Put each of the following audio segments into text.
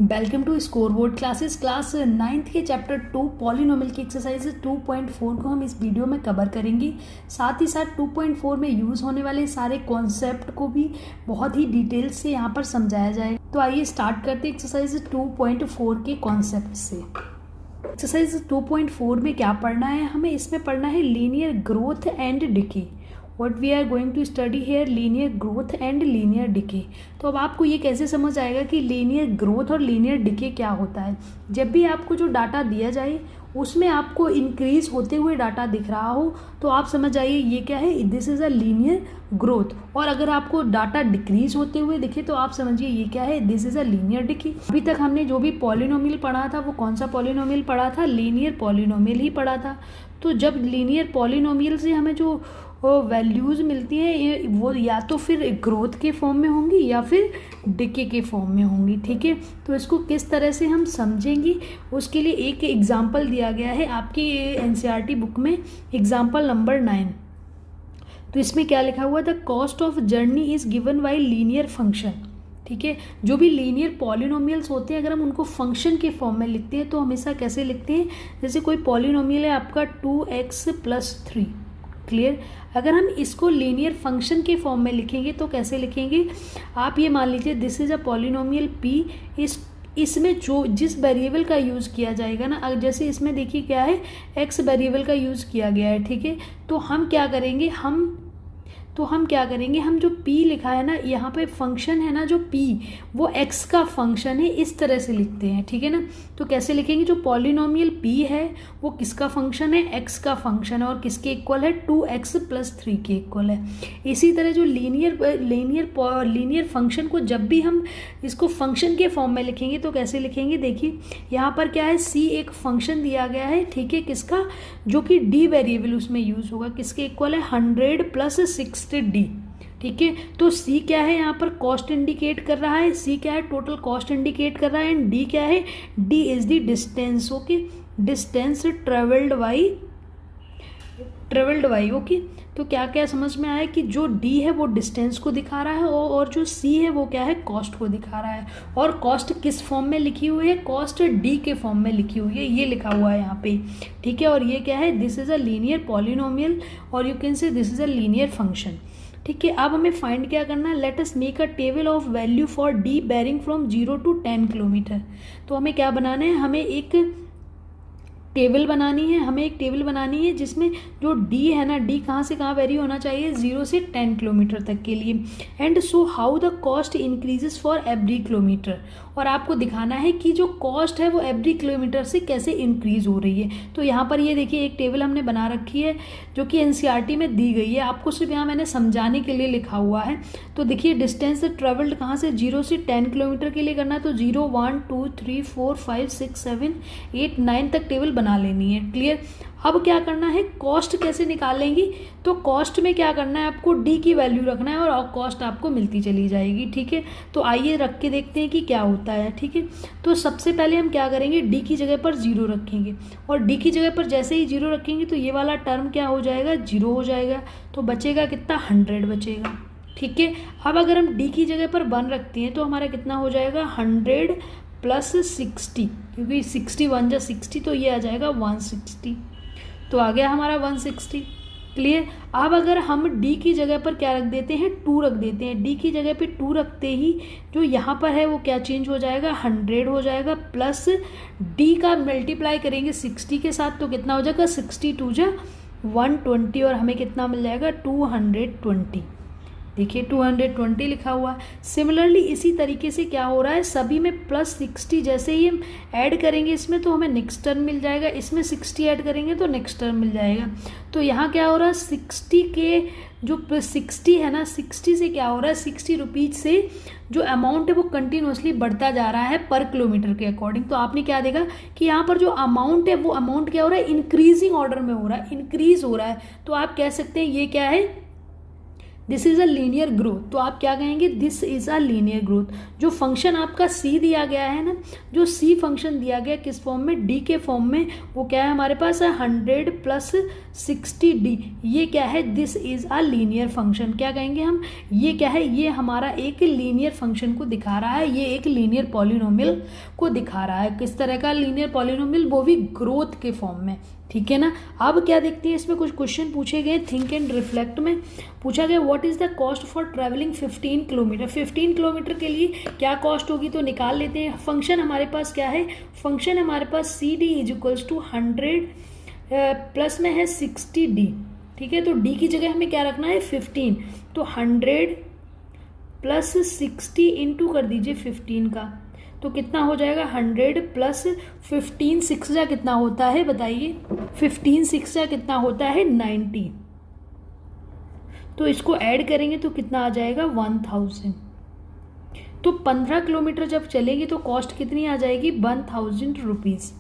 Welcome to scoreboard classes. Class 9th के chapter 2 polynomial की exercise 2.4 को हम इस वीडियो में कवर करेंगे। साथ ही साथ 2.4 में यूज़ होने वाले सारे कॉन्सेप्ट को भी बहुत ही डिटेल से यहाँ पर समझाया जाएगा। तो आइए स्टार्ट करते हैं एक्सरसाइज 2.4 के कॉन्सेप्ट से। एक्सरसाइज 2.4 में क्या पढ़ना है हमें? इसमें पढ़ना है linear growth and decay. What we are going to study here linear growth and linear decay. तो अब आपको ये कैसे समझ आएगा कि लीनियर ग्रोथ और लीनियर डिके क्या होता है? जब भी आपको जो डाटा दिया जाए उसमें आपको इंक्रीज होते हुए डाटा दिख रहा हो तो आप समझ जाइए ये क्या है, this is a linear growth. और अगर आपको डाटा डिक्रीज होते हुए दिखे तो आप समझिए ये क्या है, this is a linear decay. अभी तक हमने जो भी पॉलिनोमियल पढ़ा था वो कौन सा पॉलिनोमियल पढ़ा था? लीनियर पॉलिनोमियल ही पढ़ा था। तो जब लीनियर पॉलिनोमियल से हमें जो वैल्यूज़ मिलती हैं वो या तो फिर ग्रोथ के फॉर्म में होंगी या फिर डिके के फॉर्म में होंगी। ठीक है, तो इसको किस तरह से हम समझेंगे उसके लिए एक एग्जाम्पल दिया गया है आपकी एनसीईआरटी बुक में, एग्जाम्पल नंबर 9। तो इसमें क्या लिखा हुआ था? Cost of journey is given by linear function. ठीक है, जो भी लीनियर पॉलिनोमियल्स होते हैं अगर हम उनको फंक्शन के फॉर्म में लिखते हैं तो हमेशा कैसे लिखते हैं? जैसे कोई पॉलिनोमियल है आपका 2x+3। क्लियर? अगर हम इसको लीनियर फंक्शन के फॉर्म में लिखेंगे तो कैसे लिखेंगे? आप ये मान लीजिए this is a polynomial p। इसमें जो जिस वेरिएबल का यूज़ किया जाएगा ना, जैसे इसमें देखिए क्या है, x वेरिएबल का यूज़ किया गया है। ठीक है, तो हम क्या करेंगे, हम जो p लिखा है ना यहाँ पे फंक्शन है ना, जो p वो x का फंक्शन है, इस तरह से लिखते हैं। ठीक है ना, तो कैसे लिखेंगे? जो पॉलिनोमियल p है वो किसका फंक्शन है? x का फंक्शन है और किसके इक्वल है? 2x+3 के इक्वल है। इसी तरह जो लीनियर फंक्शन को जब भी हम इसको फंक्शन के फॉर्म में लिखेंगे तो कैसे लिखेंगे? देखिए यहाँ पर क्या है, c एक फंक्शन दिया गया है। ठीक है, किसका? जो कि d वेरिएबल उसमें यूज़ होगा, किसके इक्वल है? 100 + 60d। ठीक है, तो c क्या है यहाँ पर? कॉस्ट इंडिकेट कर रहा है। c क्या है? टोटल कॉस्ट इंडिकेट कर रहा है। एंड d क्या है? d is the distance. Okay, distance travelled by. Okay, तो क्या क्या समझ में आया कि जो d है वो डिस्टेंस को दिखा रहा है और जो c है वो क्या है? कॉस्ट को दिखा रहा है। और कॉस्ट किस फॉर्म में लिखी हुई है? कॉस्ट d के फॉर्म में लिखी हुई है, ये लिखा हुआ है यहाँ पे। ठीक है, और ये क्या है? This is a linear polynomial और you can say this is a linear function. ठीक है, अब हमें फाइंड क्या करना है? Let us make a table of value for d varying from 0 to 10 kilometre. तो हमें क्या बनाना है? हमें एक टेबल बनानी है जिसमें जो d है ना, d कहाँ से कहाँ वेरी होना चाहिए? 0 से 10 किलोमीटर तक के लिए। And so how the cost increases for every kilometre. और आपको दिखाना है कि जो कॉस्ट है वो एवरी किलोमीटर से कैसे इंक्रीज हो रही है। तो यहाँ पर ये देखिए एक टेबल हमने बना रखी है जो कि एनसीईआरटी में दी गई है, आपको सिर्फ यहाँ मैंने समझाने के लिए लिखा हुआ है। तो देखिए डिस्टेंस ट्रेवल्ड कहाँ से? 0 से 10 किलोमीटर के लिए करना है। तो 0 1 2 3 4 5 6 7 8 9 तक टेबल बना लेनी है। क्लियर? अब क्या करना है? कॉस्ट कैसे निकालेंगी? तो कॉस्ट में क्या करना है आपको? d की वैल्यू रखना है और कॉस्ट आपको मिलती चली जाएगी। ठीक है, तो आइए रख के देखते हैं कि क्या होता है। ठीक है, तो सबसे पहले हम क्या करेंगे? d की जगह पर 0 रखेंगे और d की जगह पर जैसे ही 0 रखेंगे तो ये वाला टर्म क्या हो जाएगा? 0 हो जाएगा। तो बचेगा कितना? 100 बचेगा। ठीक है, अब अगर हम d की जगह पर 1 रखते हैं तो हमारा कितना हो जाएगा? 100 + 60, क्योंकि 60 1 जा 60 तो ये आ जाएगा 160। तो आ गया हमारा 160। क्लियर? अब अगर हम d की जगह पर क्या रख देते हैं? 2 रख देते हैं। d की जगह पे 2 रखते ही जो यहाँ पर है वो क्या चेंज हो जाएगा? 100 हो जाएगा प्लस d का मल्टीप्लाई करेंगे 60 के साथ तो कितना हो जाएगा? 60 2 जा 120 और हमें कितना मिल जाएगा? 220। देखिए 220 लिखा हुआ। सिमिलरली इसी तरीके से क्या हो रहा है, सभी में +60 जैसे ही हम ऐड करेंगे इसमें तो हमें नेक्स्ट टर्म मिल जाएगा, इसमें 60 ऐड करेंगे तो नेक्स्ट टर्म मिल जाएगा। तो यहाँ क्या हो रहा है? 60 के जो 60 है ना, 60 से क्या हो रहा है? 60 रुपीज़ से जो अमाउंट है वो कंटिन्यूसली बढ़ता जा रहा है पर किलोमीटर के अकॉर्डिंग। तो आपने क्या देखा कि यहाँ पर जो अमाउंट है वो अमाउंट क्या हो रहा है? इंक्रीजिंग ऑर्डर में हो रहा है, इंक्रीज हो रहा है। तो आप कह सकते हैं ये क्या है? This is a linear growth, तो आप क्या कहेंगे, this is a linear growth. जो फंक्शन आपका सी दिया गया है ना, जो सी फंक्शन दिया गया किस फॉर्म में, डी के फॉर्म में, वो क्या है हमारे पास है 100 + 60D, ये क्या है, this is a linear function. क्या कहेंगे हम, ये क्या है, ये हमारा एक लीनियर फंक्शन को दिखा रहा है, ये एक लीनियर पॉलिनोमियल को दिखा रहा है। किस तरह का लीनियर पॉलिनोमियल, वो भी ग्रोथ के फॉर्म में, ठीक है ना। अब क्या देखते हैं, इसमें कुछ क्वेश्चन पूछे गए थिंक एंड रिफ्लेक्ट में। पूछा गया what is the cost for travelling 15 kilometre, 15 kilometre के लिए क्या कॉस्ट होगी, तो निकाल लेते हैं। फंक्शन हमारे पास क्या है, फंक्शन हमारे पास CD = 100 प्लस में है 60D, ठीक है। तो D की जगह हमें क्या रखना है 15, तो 100 + 60 इंटू कर दीजिए 15 का, तो कितना हो जाएगा 100 + 15 6 जा कितना होता है बताइए, 15 6 जा कितना होता है 90, तो इसको ऐड करेंगे तो कितना आ जाएगा 1000। तो 15 किलोमीटर जब चलेगी तो कॉस्ट कितनी आ जाएगी 1000 रुपीज़।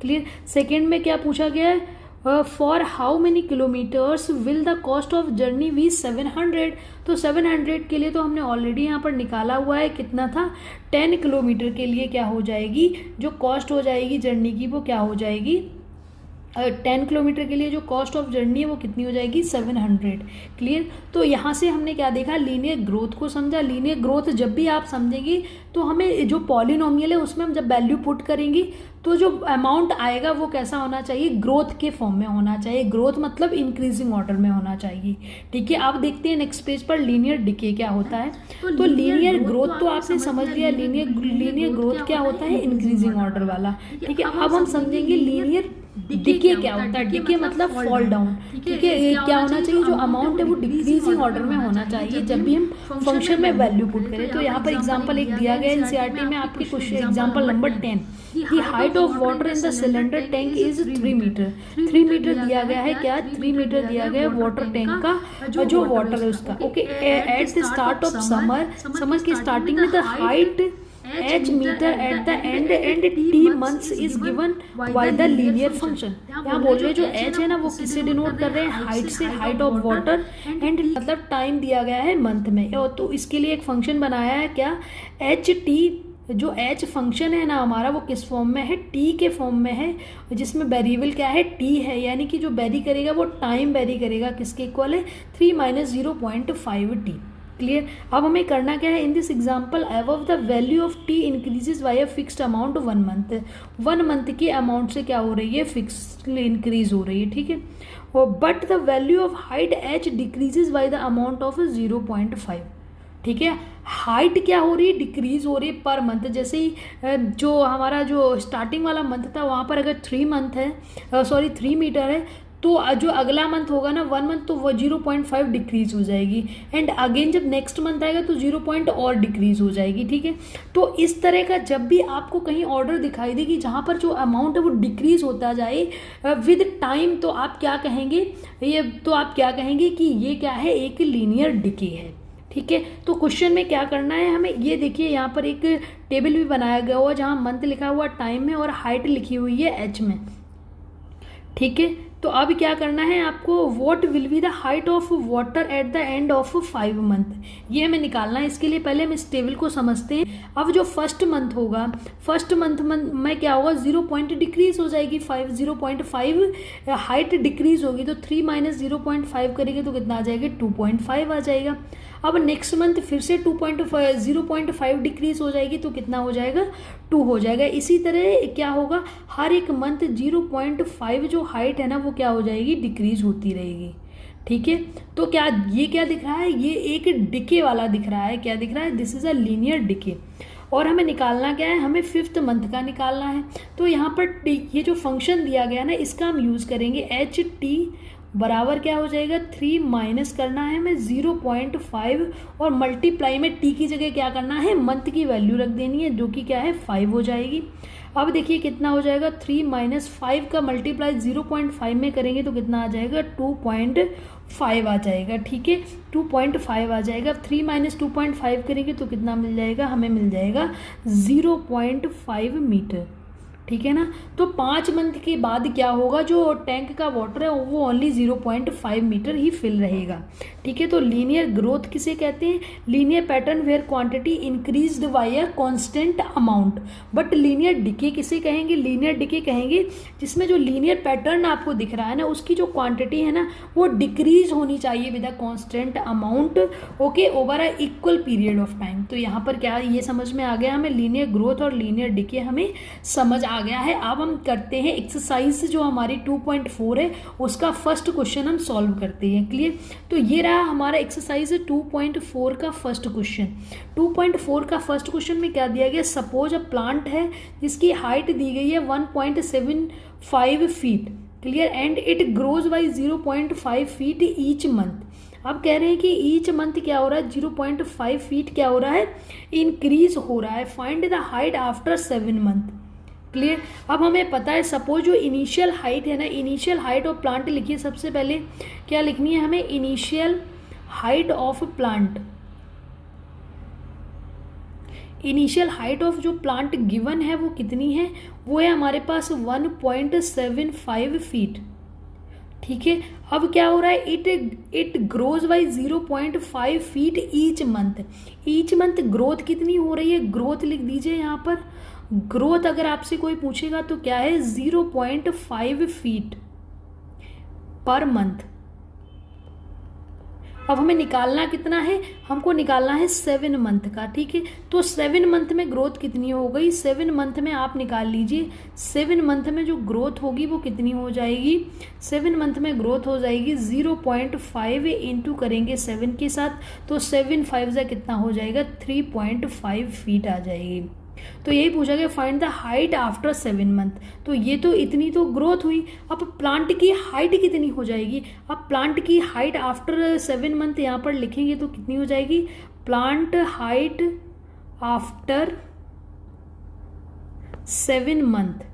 क्लियर। सेकेंड में क्या पूछा गया है, for how many kilometres will the cost of journey be 700, तो 700 के लिए तो हमने ऑलरेडी यहाँ पर निकाला हुआ है, कितना था 10 किलोमीटर के लिए क्या हो जाएगी, जो कॉस्ट हो जाएगी जर्नी की वो क्या हो जाएगी, 10 किलोमीटर के लिए जो कॉस्ट ऑफ जर्नी है वो कितनी हो जाएगी 700। क्लियर। तो यहाँ से हमने क्या देखा, लीनियर ग्रोथ को समझा। लीनियर ग्रोथ जब भी आप समझेंगे तो हमें जो पॉलिनोमियल है उसमें हम जब वैल्यू पुट करेंगे तो जो अमाउंट आएगा वो कैसा होना चाहिए, ग्रोथ के फॉर्म में होना चाहिए। ग्रोथ मतलब इंक्रीजिंग ऑर्डर में होना चाहिए, ठीक है। आप देखते हैं नेक्स्ट पेज पर लीनियर डिके क्या होता है। तो लीनियर ग्रोथ तो आपने समझ लिया, लीनियर ग्रोथ क्या होता है, इंक्रीजिंग ऑर्डर वाला, ठीक है। अब हम समझेंगे लीनियर डिके क्या होता है। डिके मतलब फॉल डाउन, ठीक है। क्या होना चाहिए, जो अमाउंट है वो डिक्रीजिंग ऑर्डर में होना चाहिए जब भी हम फंक्शन में वैल्यू पुट करें। तो यहाँ पर एग्जांपल एक दिया गया एनसीईआरटी में आपके कुछ example number 10, the height of water in the cylinder tank is 3 metre. 3 metre दिया गया है, क्या 3 मीटर दिया गया है वाटर टैंक का, जो वाटर है उसका। Okay, at the start of summer की स्टार्टिंग में the height h metre at the end t months is given by the linear function. यहाँ बोल रहे हैं जो h है ना वो किससे डिनोट कर रहे हैं, हाइट से, हाइट ऑफ वाटर, एंड मतलब टाइम दिया गया है मंथ में। और तो इसके लिए एक फंक्शन बनाया है क्या, ht। जो h फंक्शन है ना हमारा वो किस फॉर्म में है, t के फॉर्म में है, जिसमें वेरिएबल क्या है t है, यानी कि जो वेरी करेगा वो टाइम वेरी करेगा, किसके इक्वल है 3 - 0.5t। क्लियर। अब हमें करना क्या है, in this example above the value of T increases by a fixed amount 1 month. 1 month की अमाउंट से क्या हो रही है, फिक्स इंक्रीज हो रही है, ठीक है। और but the value of height h decreases by the amount of 0.5, ठीक है। हाइट क्या हो रही है, डिक्रीज हो रही है पर मंथ। जैसे ही जो हमारा जो स्टार्टिंग वाला मंथ था वहाँ पर अगर 3 मीटर है तो जो अगला मंथ होगा ना 1 मंथ, तो वो 0.5 डिक्रीज हो जाएगी, एंड अगेन जब नेक्स्ट मंथ आएगा तो 0 पॉइंट और डिक्रीज हो जाएगी, ठीक है। तो इस तरह का जब भी आपको कहीं ऑर्डर दिखाई देगी जहाँ पर जो अमाउंट है वो डिक्रीज होता जाए विद टाइम, तो आप क्या कहेंगे कि ये क्या है, एक लीनियर डिके है, ठीक है। तो क्वेश्चन में क्या करना है हमें, ये देखिए यहाँ पर एक टेबल भी बनाया गया हुआ जहाँ मंथ लिखा हुआ टाइम में और हाइट लिखी हुई है h में, ठीक है। तो अब क्या करना है आपको, what will be the height of water at the end of 5 month, ये हमें निकालना है। इसके लिए पहले हम इस टेबल को समझते हैं। अब जो फर्स्ट मंथ होगा, फर्स्ट मंथ में क्या होगा, 0 पॉइंट डिक्रीज हो जाएगी, 0.5 हाइट डिक्रीज होगी, तो 3 - 0.5 करेंगे तो कितना आ जाएगा 2.5 आ जाएगा। अब नेक्स्ट मंथ फिर से 0.5 डिक्रीज हो जाएगी तो कितना हो जाएगा 2 हो जाएगा। इसी तरह क्या होगा, हर एक मंथ 0.5 जो हाइट है ना वो क्या हो जाएगी, डिक्रीज होती रहेगी, ठीक है। तो क्या दिख रहा है, ये एक डिके वाला दिख रहा है, क्या दिख रहा है, this is a linear decay. और हमें निकालना क्या है, हमें 5th मंथ का निकालना है। तो यहाँ पर ये जो फंक्शन दिया गया ना इसका हम यूज़ करेंगे, ht बराबर क्या हो जाएगा 3 माइनस करना है हमें 0.5 और मल्टीप्लाई में t की जगह क्या करना है, मंथ की वैल्यू रख देनी है जो कि क्या है 5 हो जाएगी। अब देखिए कितना हो जाएगा, 3 - 5 का मल्टीप्लाई 0.5 में करेंगे तो कितना आ जाएगा 2.5 आ जाएगा, ठीक है। 2.5 आ जाएगा। 3 - 2.5 करेंगे तो कितना मिल जाएगा, हमें मिल जाएगा 0.5 मीटर, ठीक है ना। तो 5 मंथ के बाद क्या होगा, जो टैंक का वाटर है वो ओनली 0.5 मीटर ही फिल रहेगा। ठीक है, तो लीनियर ग्रोथ किसे कहते हैं, linear pattern where quantity increased by a constant amount. But linear decay किसे कहेंगे, लीनियर डिके कहेंगे जिसमें जो लीनियर पैटर्न आपको दिख रहा है ना, उसकी जो क्वांटिटी है ना वो डिक्रीज होनी चाहिए with a constant amount, okay, over a equal period of time. तो यहाँ पर क्या ये समझ में आ गया हमें, लीनियर ग्रोथ और लीनियर डिके हमें समझ आ गया है। अब हम करते हैं एक्सरसाइज जो हमारी 2.4 है उसका फर्स्ट क्वेश्चन हम सॉल्व करते हैं। क्लियर, तो ये रहा हमारा एक्सरसाइज 2.4 का फर्स्ट क्वेश्चन। 2.4 का फर्स्ट क्वेश्चन में क्या दिया गया, सपोज अ प्लांट है जिसकी हाइट दी गई है 1.75 feet, clear, and it grows by 0.5 feet each month. अब कह रहे हैं कि ईच मंथ क्या हो रहा है, 0.5 फीट क्या हो रहा है, इंक्रीज हो रहा है। Find the height after 7 month. Clear, अब हमें पता है सपोज जो इनिशियल हाइट है ना, इनिशियल हाइट ऑफ प्लांट लिखिए। सबसे पहले क्या लिखनी है हमें, initial height of plant. Initial height of जो प्लांट गिवन है वो कितनी है, वो है हमारे पास 1.75 फीट। ठीक है, अब क्या हो रहा है, it grows by 0.5 feet each month. Each month growth कितनी हो रही है, ग्रोथ लिख दीजिए यहाँ पर। ग्रोथ अगर आपसे कोई पूछेगा तो क्या है, 0.5 फीट पर मंथ। अब हमें निकालना कितना है, हमको निकालना है 7 मंथ का। ठीक है, तो 7 मंथ में ग्रोथ कितनी हो गई, 7 मंथ में आप निकाल लीजिए। 7 मंथ में जो ग्रोथ होगी वो कितनी हो जाएगी, 7 मंथ में ग्रोथ हो जाएगी 0.5 इंटू करेंगे 7 के साथ, तो 7 5 से कितना हो जाएगा, 3.5 फीट आ जाएगी। तो यही पूछा गया find the height after 7 month. तो ये तो इतनी तो ग्रोथ हुई, अब प्लांट की हाइट कितनी हो जाएगी। अब प्लांट की हाइट आफ्टर 7 मंथ यहाँ पर लिखेंगे तो कितनी हो जाएगी, प्लांट हाइट आफ्टर 7 मंथ।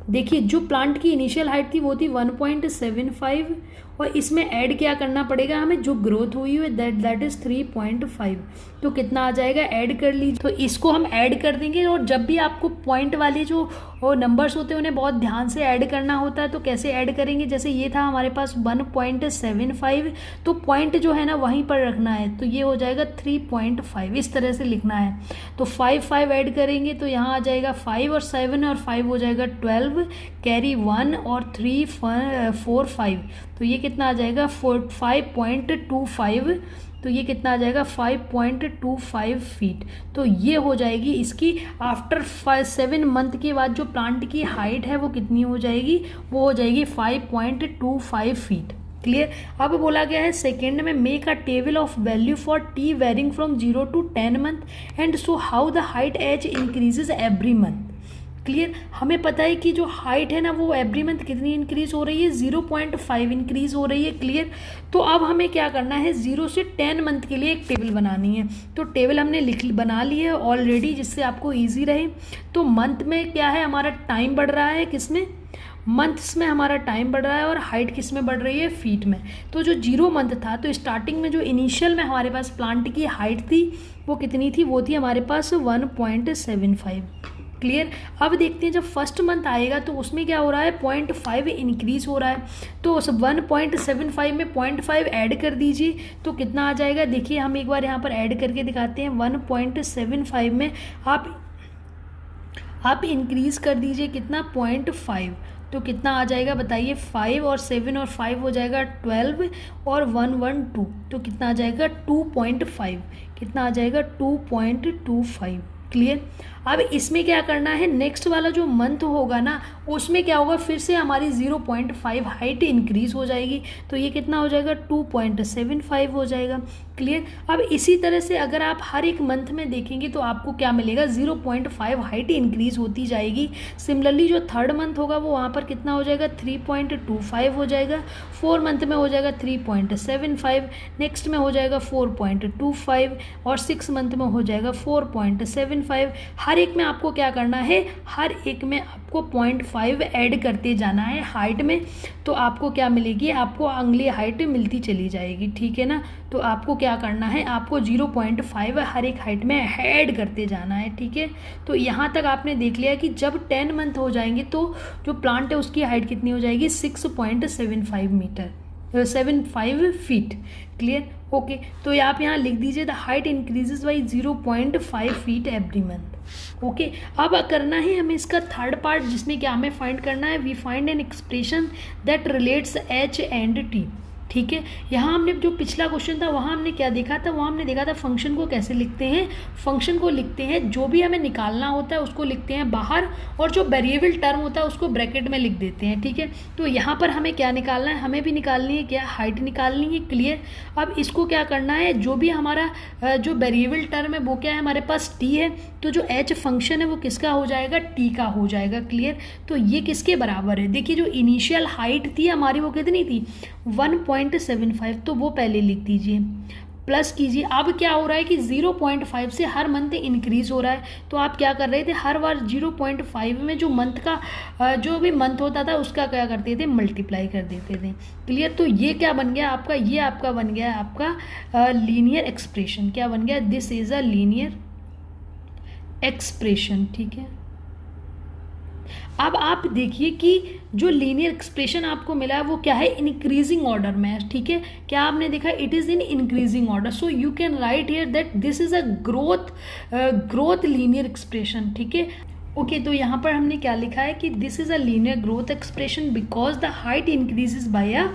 देखिए जो प्लांट की इनिशियल हाइट थी वो थी 1.75 और इसमें ऐड क्या करना पड़ेगा हमें, जो ग्रोथ हुई है दैट इज 3.5। तो कितना आ जाएगा, ऐड कर लीजिए। तो इसको हम ऐड कर देंगे, और जब भी आपको पॉइंट वाले जो नंबर्स होते हैं उन्हें बहुत ध्यान से ऐड करना होता है। तो कैसे ऐड करेंगे, जैसे ये था हमारे पास 1.75, तो पॉइंट जो है ना वहीं पर रखना है, तो ये हो जाएगा 3.5, इस तरह से लिखना है। तो 5 ऐड करेंगे तो यहाँ आ जाएगा 5 और 7 और 5 हो जाएगा 12, कैरी 1 और 3 4 5, तो ये कितना आ जाएगा 5.25। तो ये कितना आ जाएगा 5.25 फीट। तो ये हो जाएगी इसकी आफ्टर 7 मंथ के बाद जो प्लांट की हाइट है वो कितनी हो जाएगी, वो हो जाएगी 5.25 फीट। क्लियर। अब बोला गया है सेकेंड में make a table of value for T varying from 0 to 10 month and so how the height as increases every month. Clear, हमें पता है कि जो हाइट है ना वो एवरी मंथ कितनी इंक्रीज हो रही है, 0.5 इंक्रीज हो रही है। क्लियर, तो अब हमें क्या करना है, 0 से 10 मंथ के लिए एक टेबल बनानी है। तो टेबल हमने बना ली है ऑलरेडी, जिससे आपको इजी रहे। तो मंथ में क्या है, हमारा टाइम बढ़ रहा है, किसमें, मंथ्स में हमारा टाइम बढ़ रहा है, और हाइट किस में बढ़ रही है, फीट में। तो जो 0 मंथ था, तो स्टार्टिंग में जो इनिशियल में हमारे पास प्लांट की हाइट थी वो कितनी थी, वो थी हमारे पास 1.75। क्लियर। अब देखते हैं जब फर्स्ट मंथ आएगा तो उसमें क्या हो रहा है, 0.5 इंक्रीज हो रहा है। तो उस 1.75 में 0.5 ऐड कर दीजिए तो कितना आ जाएगा, देखिए हम एक बार यहाँ पर ऐड करके दिखाते हैं। 1.75 में आप इंक्रीज कर दीजिए कितना, 0.5, तो कितना आ जाएगा बताइए, 5 और 7 और 5 हो जाएगा 12 और 1 2, तो कितना आ जाएगा 2.5, कितना आ जाएगा 2.25। क्लियर। अब इसमें क्या करना है, नेक्स्ट वाला जो मंथ होगा ना उसमें क्या होगा, फिर से हमारी 0.5 हाइट इंक्रीज हो जाएगी, तो ये कितना हो जाएगा 2.75 हो जाएगा। क्लियर। अब इसी तरह से अगर आप हर एक मंथ में देखेंगे तो आपको क्या मिलेगा, 0.5 हाइट इंक्रीज होती जाएगी। सिमिलरली जो थर्ड मंथ होगा वो वहाँ पर कितना हो जाएगा, 3.25 हो जाएगा। 4 मंथ में हो जाएगा 3.75, नेक्स्ट में हो जाएगा 4.25 और 6 मंथ में हो जाएगा 4.75। हर एक में आपको क्या करना है, हर एक में आपको 0.5 ऐड करते जाना है हाइट में, तो आपको क्या मिलेगी, आपको अगली हाइट मिलती चली जाएगी, ठीक है ना। तो आपको क्या करना है, आपको 0.5 हर एक हाइट में ऐड करते जाना है, ठीक है। तो यहाँ तक आपने देख लिया कि जब 10 मंथ हो जाएंगे तो जो प्लांट है उसकी हाइट कितनी हो जाएगी, 6.75 मीटर, 75 फीट। Clear, okay. तो आप यहाँ लिख दीजिए the height increases by 0.5 feet every month. Okay, अब करना है हमें इसका थर्ड पार्ट, जिसमें क्या हमें फाइंड करना है, we find an expression that relates H and T. ठीक है, यहाँ हमने जो पिछला क्वेश्चन था वहाँ हमने क्या देखा था, वहाँ हमने देखा था फंक्शन को कैसे लिखते हैं। फंक्शन को लिखते हैं, जो भी हमें निकालना होता है उसको लिखते हैं बाहर, और जो वेरिएबल टर्म होता है उसको ब्रैकेट में लिख देते हैं, ठीक है। तो यहाँ पर हमें क्या निकालना है, हमें भी निकालनी है क्या, हाइट निकालनी है। क्लियर, अब इसको क्या करना है, जो भी हमारा जो वेरिएबल टर्म है वो क्या है, हमारे पास टी है, तो जो एच फंक्शन है वो किसका हो जाएगा, टी का हो जाएगा। क्लियर, तो ये किसके बराबर है, देखिए जो इनिशियल हाइट थी हमारी वो कितनी थी, 1.75, तो वो पहले लिख दीजिए, प्लस कीजिए। अब क्या हो रहा है कि 0.5 से हर मंथ इंक्रीज हो रहा है, तो आप क्या कर रहे थे, हर बार 0.5 में जो मंथ का जो भी मंथ होता था उसका क्या करते थे, मल्टीप्लाई कर देते थे। क्लियर, तो ये क्या बन गया आपका, ये आपका बन गया आपका लीनियर एक्सप्रेशन। क्या बन गया, this is a linear expression, ठीक है। अब आप देखिए कि जो लीनियर एक्सप्रेशन आपको मिला है वो क्या है, इंक्रीजिंग ऑर्डर में, ठीक है। क्या आपने देखा, it is in increasing order, so you can write here that this is a growth linear expression, ठीक है। ओके, तो यहाँ पर हमने क्या लिखा है कि this is a linear growth expression because the height increases by a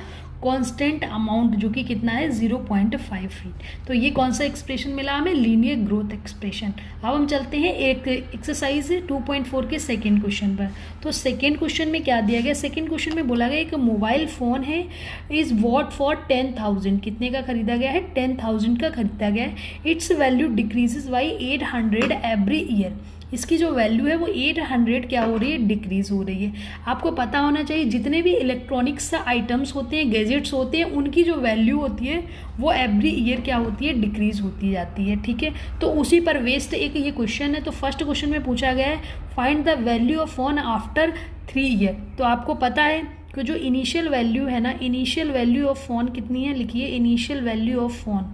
constant amount, जो कि कितना है, 0.5 फीट। तो ये कौन सा एक्सप्रेशन मिला हमें, लीनियर ग्रोथ एक्सप्रेशन। अब हम चलते हैं एक एक्सरसाइज 2.4 के सेकेंड क्वेश्चन पर। तो सेकेंड क्वेश्चन में क्या दिया गया, सेकेंड क्वेश्चन में बोला गया एक मोबाइल फ़ोन है, इज वॉट फॉर 10,000, कितने का खरीदा गया है, 10,000 का खरीदा गया है। It's value decreases by 800 every year, इसकी जो वैल्यू है वो 800 क्या हो रही है, डिक्रीज हो रही है। आपको पता होना चाहिए जितने भी इलेक्ट्रॉनिक्स आइटम्स होते हैं, गैजेट्स होते हैं, उनकी जो वैल्यू होती है वो एवरी ईयर क्या होती है, डिक्रीज होती जाती है, ठीक है। तो उसी पर बेस्ड एक ये क्वेश्चन है। तो फर्स्ट क्वेश्चन में पूछा गया है find the value of phone after 3 year. तो आपको पता है कि जो इनिशियल वैल्यू है ना, इनिशियल वैल्यू ऑफ फोन कितनी है, लिखिए initial value of phone,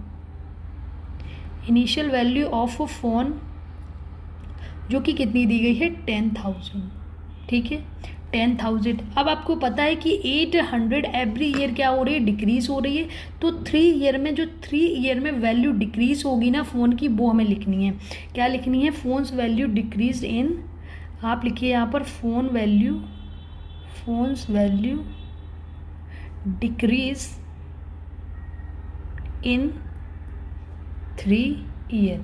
initial value of phone जो कि कितनी दी गई है, 10,000, ठीक है, 10,000। अब आपको पता है कि 800 एवरी ईयर क्या हो रही है, डिक्रीज हो रही है। तो 3 ईयर में जो 3 ईयर में वैल्यू डिक्रीज होगी ना फ़ोन की, वो हमें लिखनी है। क्या लिखनी है, फोन्स वैल्यू डिक्रीज इन, आप लिखिए यहाँ पर phones value decrease in 3 year.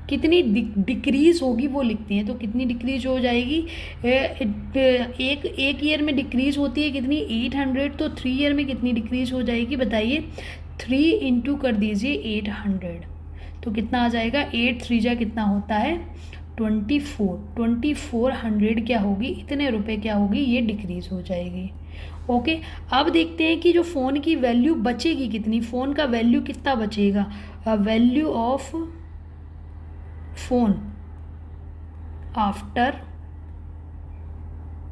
कितनी डिक्रीज होगी वो लिखते हैं। तो कितनी डिक्रीज हो जाएगी, एक ईयर में डिक्रीज होती है कितनी, 800, तो 3 ईयर में कितनी डिक्रीज हो जाएगी बताइए, 3 इंटू कर दीजिए 800, तो कितना आ जाएगा, 8 3 जा कितना होता है, 2400 क्या होगी, इतने रुपए क्या होगी, ये डिक्रीज हो जाएगी। ओके, अब देखते हैं कि जो फ़ोन की वैल्यू बचेगी कितनी, फ़ोन का वैल्यू कितना बचेगा, value of phone after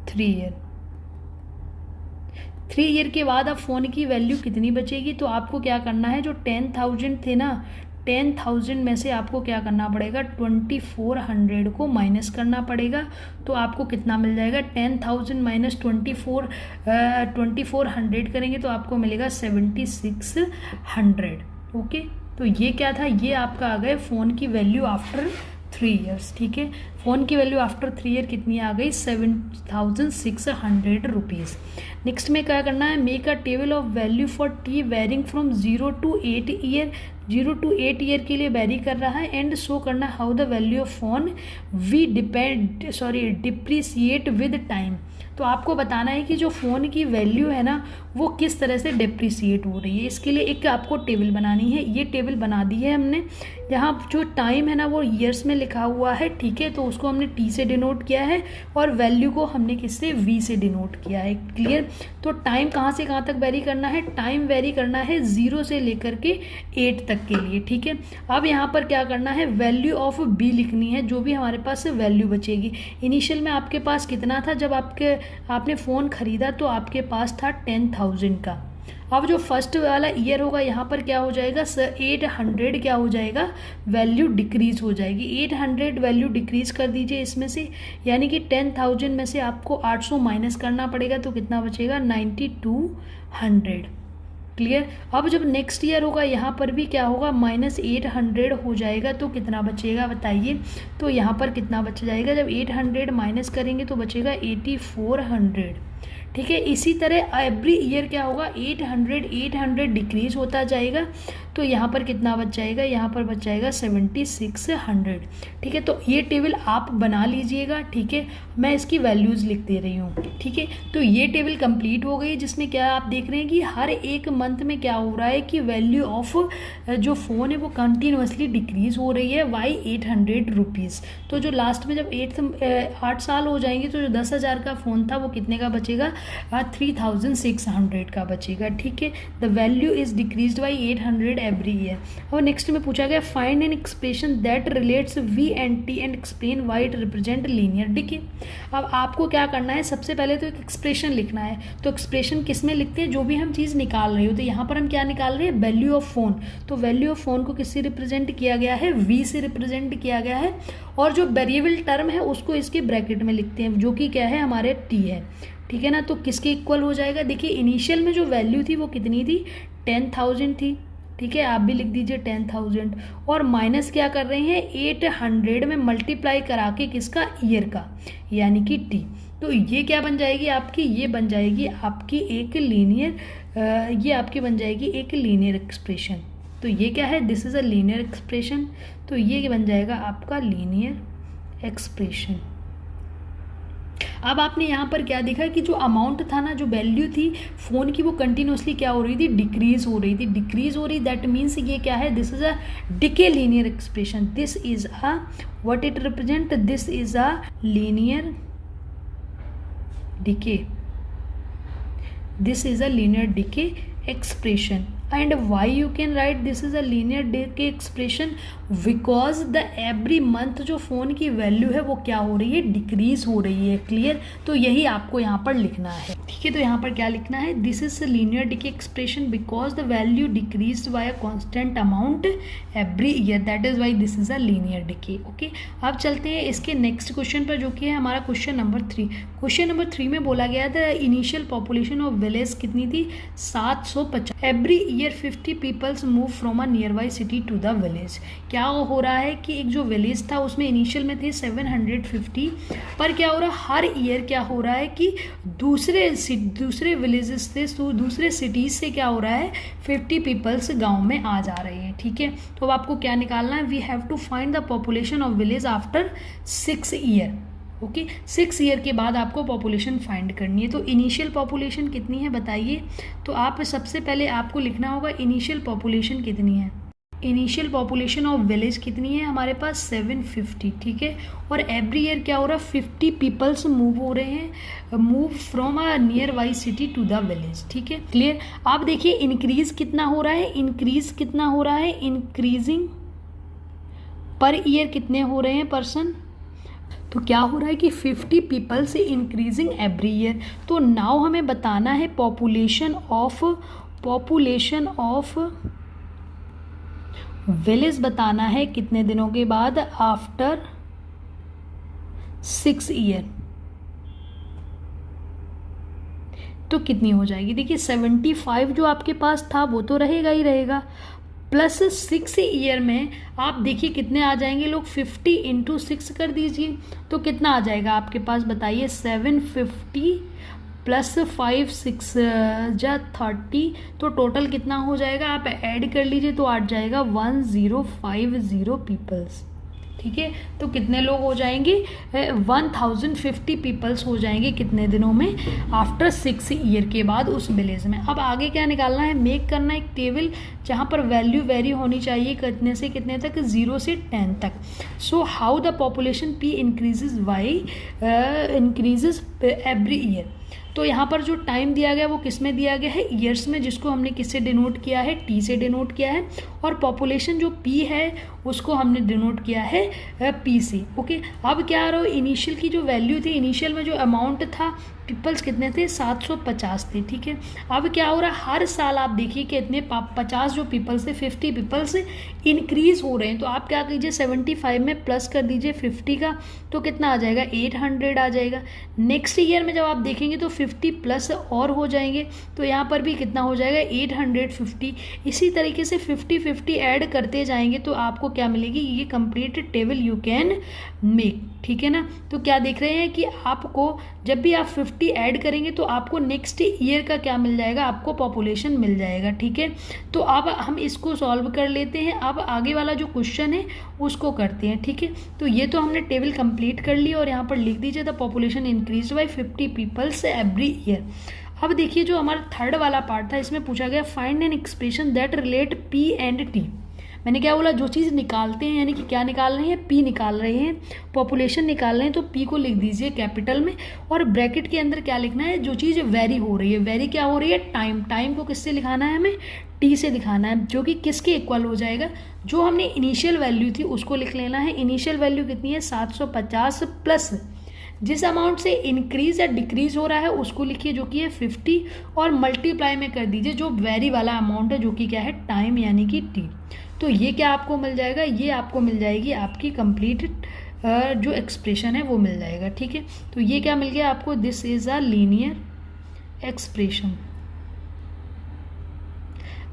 3 year. 3 year के बाद अब फ़ोन की वैल्यू कितनी बचेगी, तो आपको क्या करना है, जो 10,000 थे ना, 10,000 में से आपको क्या करना पड़ेगा, 2400 को माइनस करना पड़ेगा। तो आपको कितना मिल जाएगा, 10,000 माइनस 2400 करेंगे तो आपको मिलेगा 7600। ओके, तो ये क्या था, ये आपका आ गए फ़ोन की वैल्यू आफ्टर 3 ईयर्स, ठीक है। फ़ोन की वैल्यू आफ्टर 3 ईयर कितनी आ गई, 7,600 रुपीज़। नेक्स्ट में क्या करना है, make a table of value for T varying from 0 to 8 year, 0 to 8 year के लिए वेरी कर रहा है, एंड शो करना how the value of phone V depreciate with time. तो आपको बताना है कि जो फ़ोन की वैल्यू है ना वो किस तरह से डिप्रिसिएट हो रही है। इसके लिए एक आपको टेबल बनानी है। ये टेबल बना दी है हमने। यहाँ जो टाइम है ना वो ईयर्स में लिखा हुआ है, ठीक है, तो उसको हमने टी से डिनोट किया है और वैल्यू को हमने किससे, वी से डिनोट किया है। क्लियर। तो टाइम कहाँ से कहाँ तक वेरी करना है, टाइम वेरी करना है 0 से लेकर के 8 तक के लिए, ठीक है। अब यहाँ पर क्या करना है, वैल्यू ऑफ बी लिखनी है, जो भी हमारे पास वैल्यू बचेगी। इनिशियल में आपके पास कितना था, जब आपने फ़ोन ख़रीदा तो आपके पास था 10,000 का। अब जो फर्स्ट वाला ईयर होगा यहाँ पर क्या हो जाएगा, 800 क्या हो जाएगा, वैल्यू डिक्रीज हो जाएगी। 800 वैल्यू डिक्रीज कर दीजिए इसमें से, यानी कि 10,000 में से आपको 800 माइनस करना पड़ेगा, तो कितना बचेगा, 9200। क्लियर। अब जब नेक्स्ट ईयर होगा यहाँ पर भी क्या होगा, -800 हो जाएगा, तो कितना बचेगा बताइए। तो यहाँ पर कितना बच जाएगा, जब 800 माइनस करेंगे तो बचेगा 8400, ठीक है। इसी तरह एवरी ईयर क्या होगा, 800 डिक्रीज होता जाएगा, तो यहाँ पर कितना बच जाएगा, यहाँ पर बच जाएगा 7600, ठीक है। तो ये टेबल आप बना लीजिएगा, ठीक है, मैं इसकी वैल्यूज़ लिख दे रही हूँ, ठीक है। तो ये टेबल कंप्लीट हो गई, जिसमें क्या आप देख रहे हैं कि हर एक मंथ में क्या हो रहा है कि वैल्यू ऑफ जो फ़ोन है वो कंटिन्यूसली डिक्रीज हो रही है, वाई 800 रुपीज़। तो जो लास्ट में जब 8 साल हो जाएंगे तो जो 10,000 का फ़ोन था वो कितने का बचेगा, 3600 का बचेगा, ठीक है। The value is decrease by 800 every year. और नेक्स्ट में पूछा गया, find an expression that relates V and T and explain why it represent linear decay. अब आपको क्या करना है, सबसे पहले तो एक एक्सप्रेशन लिखना है। तो एक्सप्रेशन किस में लिखते हैं, जो भी हम चीज़ निकाल रहे हो। तो यहाँ पर हम क्या निकाल रहे हैं, वैल्यू ऑफ फ़ोन। तो वैल्यू ऑफ फ़ोन को किससे रिप्रेजेंट किया गया है, वी से रिप्रेजेंट किया गया है। और जो वेरिएबल टर्म है उसको इसके ब्रैकेट में लिखते हैं, जो कि क्या है, हमारे टी है, ठीक है ना। तो किसके इक्वल हो जाएगा, देखिए इनिशियल में जो वैल्यू थी वो कितनी थी, 10,000 थी, ठीक है, आप भी लिख दीजिए 10,000। और माइनस क्या कर रहे हैं, 800 में मल्टीप्लाई करा के किसका, ईयर का, यानी कि टी। तो ये क्या बन जाएगी आपकी, ये बन जाएगी आपकी एक लीनियर, ये आपकी बन जाएगी एक लीनियर एक्सप्रेशन। तो ये क्या है, this is a linear expression. तो ये बन जाएगा आपका लीनियर एक्सप्रेशन। अब आपने यहाँ पर क्या देखा कि जो अमाउंट था ना, जो वैल्यू थी फ़ोन की, वो कंटिन्यूसली क्या हो रही थी, डिक्रीज हो रही थी, डिक्रीज हो रही। दैट मीन्स ये क्या है, this is a decay linear expression. This is a what it represent, this is a linear decay, this is a linear decay expression. And why you can write this is a linear decay expression, because the every month जो phone की value है वो क्या हो रही है, decrease हो रही है। क्लियर। तो यही आपको यहाँ पर लिखना है, ठीक है। तो यहाँ पर क्या लिखना है, this is linear decay expression because the value decrease by a constant amount every year, that is why this is a linear decay. Okay, अब चलते हैं इसके नेक्स्ट क्वेश्चन पर, जो कि है हमारा क्वेश्चन नंबर 3। क्वेश्चन नंबर 3 में बोला गया था इनिशियल पॉपुलेशन ऑफ विलेज कितनी थी, 750। Every year 50 peoples move from a nearby city to the village. क्या हो रहा है कि एक जो विलेज था उसमें इनिशियल में थे 750, पर क्या हो रहा है, हर ईयर क्या हो रहा है कि दूसरे विलेजेस से, दूसरे सिटीज़ से क्या हो रहा है, 50 पीपल्स गांव में आ जा रहे हैं, ठीक है। तो अब आपको क्या निकालना है, we have to find the population of village after 6 year. Okay, 6 year के बाद आपको पॉपुलेशन फाइंड करनी है। तो इनिशियल पॉपुलेशन कितनी है बताइए। तो आप सबसे पहले आपको लिखना होगा इनिशियल पॉपुलेशन कितनी है। इनिशियल पॉपुलेशन ऑफ विलेज कितनी है हमारे पास, 750, ठीक है। और एवरी ईयर क्या हो रहा है, 50 पीपल्स मूव हो रहे हैं, move from a nearby city to the village, ठीक है। क्लियर। आप देखिए इंक्रीज कितना हो रहा है, इंक्रीज कितना हो रहा है, इंक्रीजिंग पर ईयर कितने हो रहे हैं पर्सन। तो क्या हो रहा है कि 50 पीपल से इंक्रीजिंग एवरी ईयर। तो नाउ हमें बताना है पॉपुलेशन ऑफ विलेज बताना है कितने दिनों के बाद, आफ्टर 6 ईयर। तो कितनी हो जाएगी, देखिए 75 जो आपके पास था वो तो रहेगा ही रहेगा, प्लस 6 ईयर में आप देखिए कितने आ जाएंगे लोग, 50 इंटू 6 कर दीजिए तो कितना आ जाएगा आपके पास बताइए, 750 प्लस 5 6 जा 30, तो टोटल कितना हो जाएगा, आप ऐड कर लीजिए तो आ जाएगा 1050 पीपल्स, ठीक है, तो कितने लोग हो जाएंगे, 1050 पीपल्स हो जाएंगे कितने दिनों में, आफ्टर 6 ईयर के बाद उस विलेज में। अब आगे क्या निकालना है, मेक करना है एक टेबल जहाँ पर वैल्यू वेरी होनी चाहिए कितने से कितने तक, 0 से 10 तक। So how the population P increases why increases every year. तो यहाँ पर जो टाइम दिया गया वो किस में दिया गया है, ईयर्स में, जिसको हमने किससे डिनोट किया है, टी से डिनोट किया है, और पॉपुलेशन जो पी है उसको हमने डिनोट किया है पी से। ओके, अब क्या आ रहा हो, इनिशियल की जो वैल्यू थी, इनिशियल में जो अमाउंट था पीपल्स कितने थे, 750 थे। ठीक है, अब क्या हो रहा है, हर साल आप देखिए कि इतने 50 जो पीपल्स थे, 50 पीपल्स इंक्रीज हो रहे हैं। तो आप क्या कीजिए, 75 में प्लस कर दीजिए 50 का, तो कितना आ जाएगा, 800 आ जाएगा। नेक्स्ट ईयर में जब आप देखेंगे तो 50 प्लस और हो जाएंगे, तो यहाँ पर भी कितना हो जाएगा, 850। इसी तरीके से 50-50 ऐड करते जाएंगे तो आपको क्या मिलेगी, ये complete table you can make. ठीक है ना, तो क्या देख रहे हैं कि आपको जब भी आप 50 ऐड करेंगे तो आपको नेक्स्ट ईयर का क्या मिल जाएगा, आपको पॉपुलेशन मिल जाएगा। ठीक है, तो अब हम इसको सॉल्व कर लेते हैं। अब आगे वाला जो क्वेश्चन है उसको करते हैं। ठीक है, तो ये तो हमने टेबल कंप्लीट कर ली और यहाँ पर लिख दीजिए the population increase by 50 peoples every year. अब देखिए जो हमारा थर्ड वाला पार्ट था, इसमें पूछा गया find an expression that relate P and T. मैंने क्या बोला, जो चीज़ निकालते हैं, यानी कि क्या निकाल रहे हैं, पी निकाल रहे हैं, पॉपुलेशन निकाल रहे हैं, तो पी को लिख दीजिए कैपिटल में, और ब्रैकेट के अंदर क्या लिखना है, जो चीज़ वेरी हो रही है, वेरी क्या हो रही है, टाइम, टाइम को किससे लिखाना है, हमें टी से दिखाना है, जो कि किसके इक्वल हो जाएगा, जो हमने इनिशियल वैल्यू थी उसको लिख लेना है। इनिशियल वैल्यू कितनी है, 750 प्लस जिस अमाउंट से इंक्रीज या डिक्रीज हो रहा है उसको लिखिए जो कि है 50, और मल्टीप्लाई में कर दीजिए जो वेरी वाला अमाउंट है जो कि क्या है, टाइम यानी कि टी। तो ये क्या आपको मिल जाएगा, ये आपको मिल जाएगी आपकी कंप्लीट जो एक्सप्रेशन है वो मिल जाएगा। ठीक है, तो ये क्या मिल गया आपको, this is a linear expression.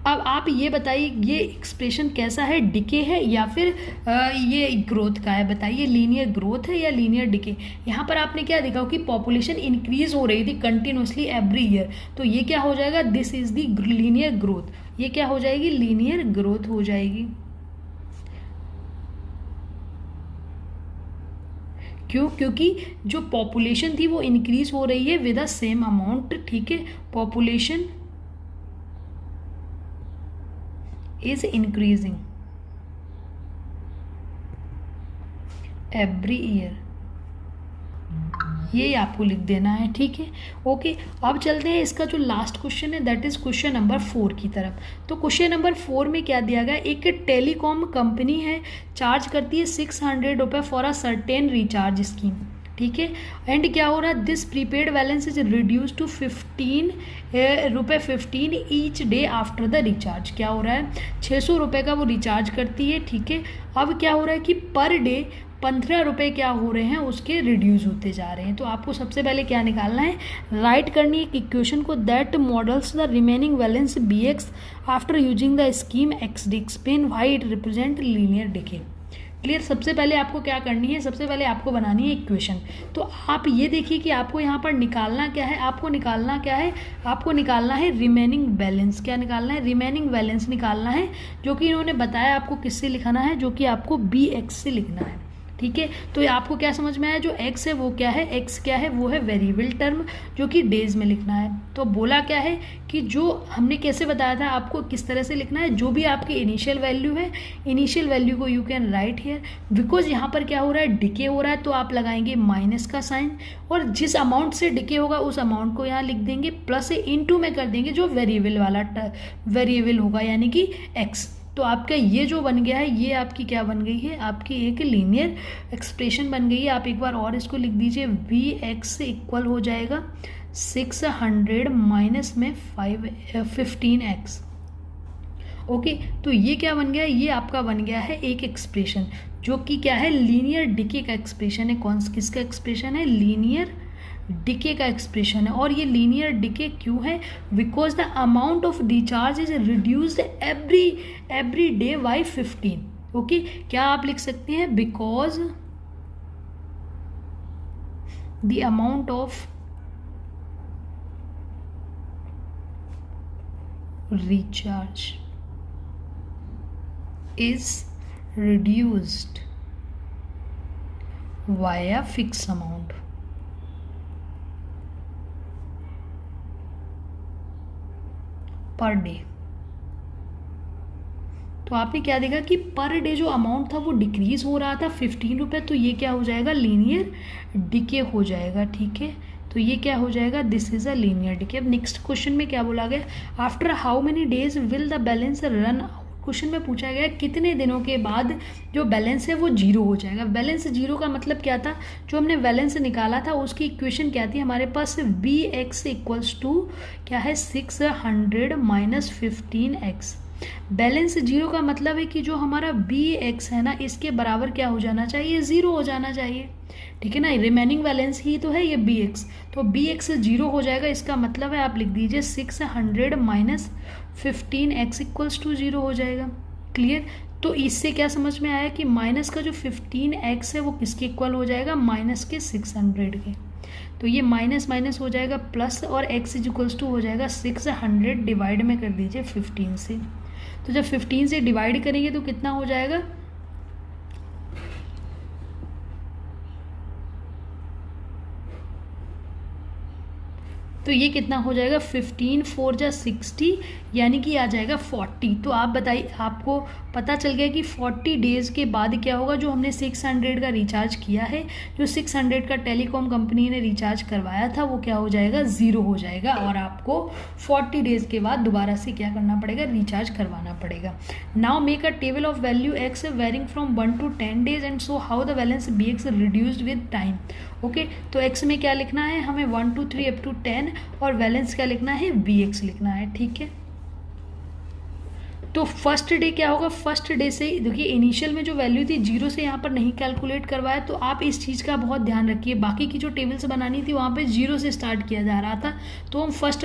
अब आप ये बताइए ये एक्सप्रेशन कैसा है, डिके है या फिर ये ग्रोथ का है, बताइए लीनियर ग्रोथ है या लीनियर डिके। यहाँ पर आपने क्या देखा कि पॉपुलेशन इंक्रीज हो रही थी कंटिन्यूसली एवरी ईयर, तो ये क्या हो जाएगा, this is the linear growth, ये क्या हो जाएगी, लीनियर ग्रोथ हो जाएगी। क्यों, क्योंकि जो पॉपुलेशन थी वो इंक्रीज हो रही है विद द सेम अमाउंट। ठीक है, population is increasing every year, ये आपको लिख देना है। ठीक है, ओके, अब चलते हैं इसका जो लास्ट क्वेश्चन है दैट इज क्वेश्चन नंबर 4 की तरफ। तो क्वेश्चन नंबर 4 में क्या दिया गया, एक टेलीकॉम कंपनी है, चार्ज करती है 600 रुपये for a certain recharge scheme. ठीक है, एंड क्या हो रहा है, this prepaid balance is reduce to 15 रुपये 15 each day after the recharge. क्या हो रहा है, 600 रुपये का वो रिचार्ज करती है। ठीक है, अब क्या हो रहा है कि पर डे 15 रुपये क्या हो रहे हैं, उसके रिड्यूस होते जा रहे हैं। तो आपको सबसे पहले क्या निकालना है, राइट करनी है इक्वेशन को that models the remaining balance B X after using the scheme X D, explain why it represent linear decay. Clear, सबसे पहले आपको क्या करनी है, सबसे पहले आपको बनानी है इक्वेशन। तो आप ये देखिए कि आपको यहाँ पर निकालना क्या है, आपको निकालना क्या है, आपको निकालना है रिमेनिंग बैलेंस। क्या निकालना है, रिमेनिंग बैलेंस निकालना है, जो कि इन्होंने बताया आपको किससे लिखाना है, जो कि आपको बी एक्स से लिखना है। ठीक है, तो आपको क्या समझ में आया, जो एक्स है वो क्या है, एक्स क्या है, वो है वेरिएबल टर्म, जो कि डेज में लिखना है। तो बोला क्या है कि जो हमने कैसे बताया था आपको किस तरह से लिखना है, जो भी आपकी इनिशियल वैल्यू है, इनिशियल वैल्यू को you can write here, because यहाँ पर क्या हो रहा है, डिके हो रहा है, तो आप लगाएंगे माइनस का साइन, और जिस अमाउंट से डिके होगा उस अमाउंट को यहाँ लिख देंगे, प्लस इनटू में कर देंगे जो वेरिएबल वाला वेरिएबल होगा यानी कि एक्स। तो आपका ये जो बन गया है, ये आपकी क्या बन गई है, आपकी एक लीनियर एक्सप्रेशन बन गई है। आप एक बार और इसको लिख दीजिए, वी एक्स इक्वल हो जाएगा 600 माइनस में 15x। ओके, तो ये क्या बन गया, ये आपका बन गया है एक एक्सप्रेशन, जो कि क्या है, लीनियर डिके का एक्सप्रेशन है। कौन किसका एक्सप्रेशन है, लीनियर डिके का एक्सप्रेशन है। और ये लीनियर डिके क्यों है, because the amount of recharge is reduced every day by 15। Okay, क्या आप लिख सकते हैं, because the amount of recharge is reduced via fix amount. Per day. तो आपने क्या देखा कि पर डे जो अमाउंट था वो डिक्रीज हो रहा था 15 रुपये, तो ये क्या हो जाएगा, लीनियर डिके हो जाएगा। ठीक है, तो ये क्या हो जाएगा, this is a linear decay. अब नेक्स्ट क्वेश्चन में क्या बोला गया, after how many days will the balance run out. Question में पूछा गया कितने दिनों के बाद जो बैलेंस है वो जीरो हो जाएगा। बैलेंस जीरो का मतलब क्या था, जो हमने बैलेंस निकाला था उसकी इक्वेशन क्या थी हमारे पास, बी एक्स इक्वल्स टू क्या है 600 माइनस 15x। बैलेंस जीरो का मतलब है कि जो हमारा बी एक्स है ना, इसके बराबर क्या हो जाना चाहिए, ज़ीरो हो जाना चाहिए। ठीक है ना, रिमेनिंग बैलेंस ही तो है ये बी एक्स, तो बी एक्स जीरो हो जाएगा। इसका मतलब है आप लिख दीजिए 600 minus 15x equals to zero हो जाएगा। क्लियर। तो इससे क्या समझ में आया कि माइनस का जो 15x है वो किसके इक्वल हो जाएगा, माइनस के 600 के। तो ये माइनस माइनस हो जाएगा प्लस, और x इज इक्वल्स टू हो जाएगा 600 डिवाइड में कर दीजिए 15 से। तो जब 15 से डिवाइड करेंगे तो कितना हो जाएगा, तो ये कितना हो जाएगा 15 4 जा 60, यानी कि आ जाएगा 40। तो आप बताइए, आपको पता चल गया कि 40 डेज़ के बाद क्या होगा, जो हमने 600 का रिचार्ज किया है, जो 600 का टेलीकॉम कंपनी ने रिचार्ज करवाया था, वो क्या हो जाएगा, ज़ीरो हो जाएगा, और आपको 40 डेज़ के बाद दोबारा से क्या करना पड़ेगा, रिचार्ज करवाना पड़ेगा। Now make a table of value x varying from 1 to 10 days and so how the balance B x reduced with time. Okay, तो एक्स में क्या लिखना है हमें 1 to 3 अप टू 10, और बैलेंस क्या लिखना है, बी एक्स लिखना है। ठीक है, तो फर्स्ट डे क्या होगा, फर्स्ट डे से देखिए इनिशियल में जो वैल्यू थी जीरो से यहाँ पर नहीं कैलकुलेट करवाया, तो आप इस चीज़ का बहुत ध्यान रखिए। बाकी की जो टेबल्स बनानी थी वहाँ पे जीरो से स्टार्ट किया जा रहा था, तो हम फर्स्ट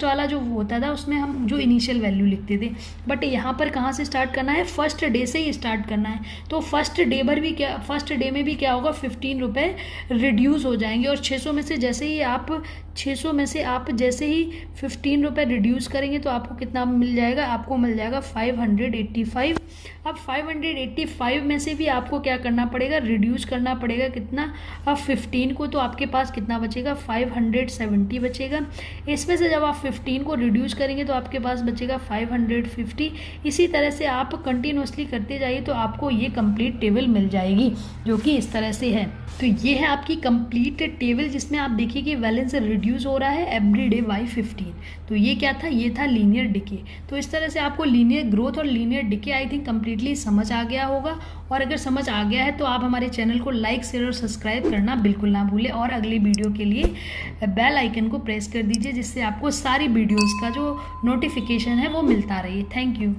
वाला जो होता था उसमें हम जो इनिशियल वैल्यू लिखते थे, बट यहाँ पर कहाँ से स्टार्ट करना है, फर्स्ट डे से ही स्टार्ट करना है। तो फर्स्ट डे में भी क्या होगा, 15 रुपये रिड्यूस हो जाएंगे, और 600 में से जैसे ही आप जैसे ही 15 रुपये रिड्यूस करेंगे तो आपको कितना मिल जाएगा, आपको मिल जाएगा 585। अब 585 में से भी आपको क्या करना पड़ेगा, रिड्यूस करना पड़ेगा कितना, अब 15 को, तो आपके पास कितना बचेगा, 570 बचेगा। इसमें से जब आप 15 को रिड्यूस करेंगे तो आपके पास बचेगा 550। इसी तरह से आप कंटिन्यूसली करते जाइए तो आपको ये कंप्लीट टेबल मिल जाएगी, जो कि इस तरह से है। तो ये है आपकी कंप्लीट टेबल, जिसमें आप देखिए कि बैलेंस रिड्यूस हो रहा है एवरी डे बाई 15। तो ये क्या था, ये था लीनियर डिके। तो इस तरह से आपको लीनियर ग्रोथ और linear decay I think completely समझ आ गया होगा, और अगर समझ आ गया है तो आप हमारे चैनल को लाइक शेयर और सब्सक्राइब करना बिल्कुल ना भूलें, और अगली वीडियो के लिए बेल आइकन को प्रेस कर दीजिए, जिससे आपको सारी वीडियोज़ का जो नोटिफिकेशन है वो मिलता रहे। Thank you.